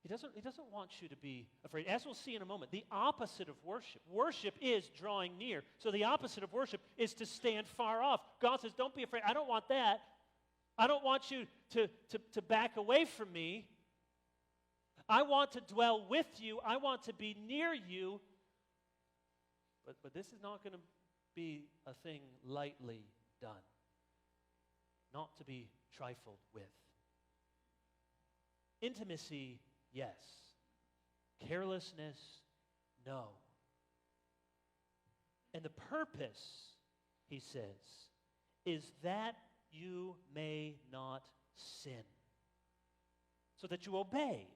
He doesn't want you to be afraid. As we'll see in a moment, the opposite of worship. Worship is drawing near. So the opposite of worship is to stand far off. God says, don't be afraid. I don't want that. I don't want you to back away from me. I want to dwell with you. I want to be near you. But this is not going to be a thing lightly done. Not to be trifled with. Intimacy, yes. Carelessness, no. And the purpose, he says, is that you may not sin. So that you obey.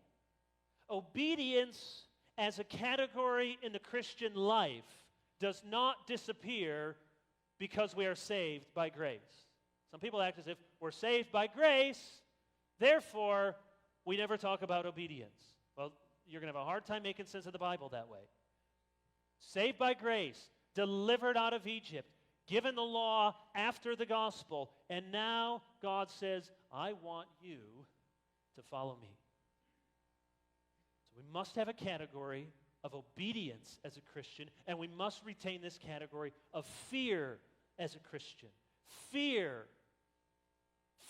Obedience as a category in the Christian life does not disappear because we are saved by grace. Some people act as if we're saved by grace, therefore we never talk about obedience. Well, you're going to have a hard time making sense of the Bible that way. Saved by grace, delivered out of Egypt, given the law after the gospel, and now God says, I want you to follow me. So we must have a category of obedience as a Christian, and we must retain this category of fear as a Christian. Fear.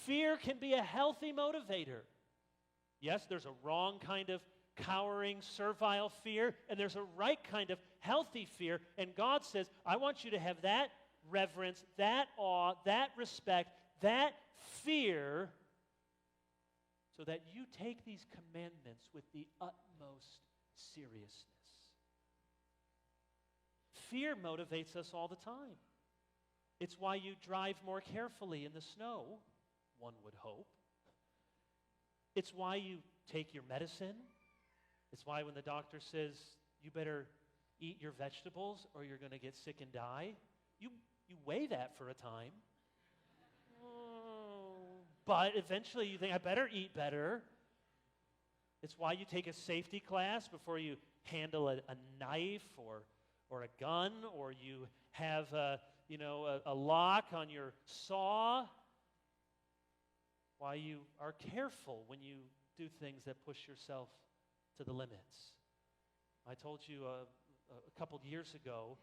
Fear can be a healthy motivator. Yes, there's a wrong kind of cowering, servile fear, and there's a right kind of healthy fear, and God says, I want you to have that reverence, that awe, that respect, that fear, so that you take these commandments with the utmost seriousness. Fear motivates us all the time. It's why you drive more carefully in the snow, one would hope. It's why you take your medicine. It's why when the doctor says, you better eat your vegetables or you're going to get sick and die, you weigh that for a time. But eventually you think, I better eat better. It's why you take a safety class before you handle a knife or a gun, or you have a lock on your saw. Why you are careful when you do things that push yourself to the limits. I told you a couple of years ago,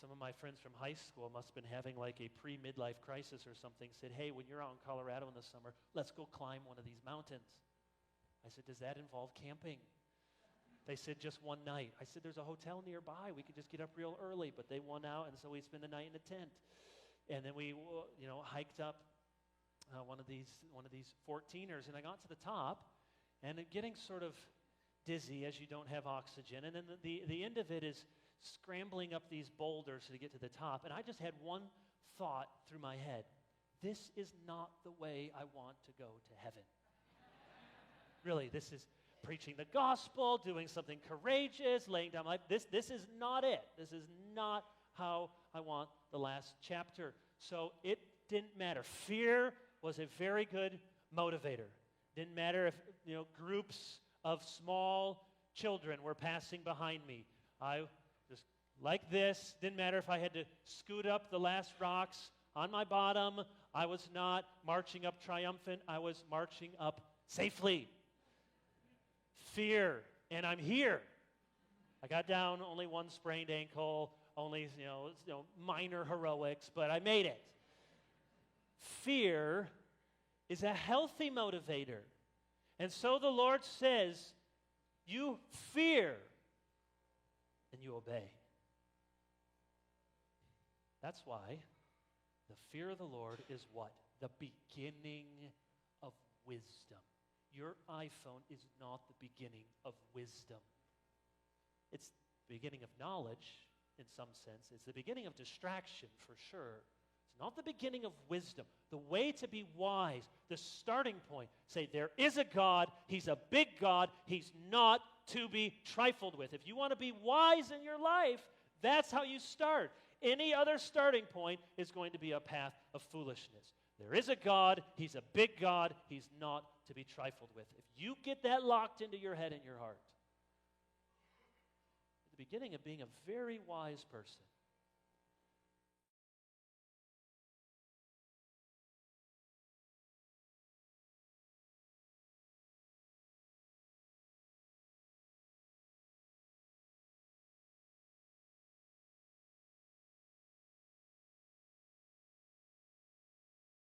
some of my friends from high school must have been having like a pre-midlife crisis or something, said, hey, when you're out in Colorado in the summer, let's go climb one of these mountains. I said, does that involve camping? They said, just one night. I said, there's a hotel nearby. We could just get up real early. But they won out, and so we spent the night in a tent. And then we, hiked up one of these 14ers, and I got to the top, and getting sort of dizzy as you don't have oxygen. And then the end of it is scrambling up these boulders to get to the top. And I just had one thought through my head. This is not the way I want to go to heaven. Really, this is preaching the gospel, doing something courageous, laying down life. This is not it. This is not how I want the last chapter. So it didn't matter. Fear was a very good motivator. Didn't matter if groups of small children were passing behind me. I just like this. Didn't matter if I had to scoot up the last rocks on my bottom. I was not marching up triumphant. I was marching up safely. Fear, and I'm here. I got down, only one sprained ankle, only minor heroics, but I made it. Fear is a healthy motivator. And so the Lord says, you fear and you obey. That's why the fear of the Lord is what? The beginning of wisdom. Your iPhone is not the beginning of wisdom. It's the beginning of knowledge in some sense. It's the beginning of distraction for sure. It's not the beginning of wisdom. The way to be wise, the starting point, say there is a God, He's a big God, He's not to be trifled with. If you want to be wise in your life, that's how you start. Any other starting point is going to be a path of foolishness. There is a God, He's a big God, He's not to be trifled with. If you get that locked into your head and your heart, the beginning of being a very wise person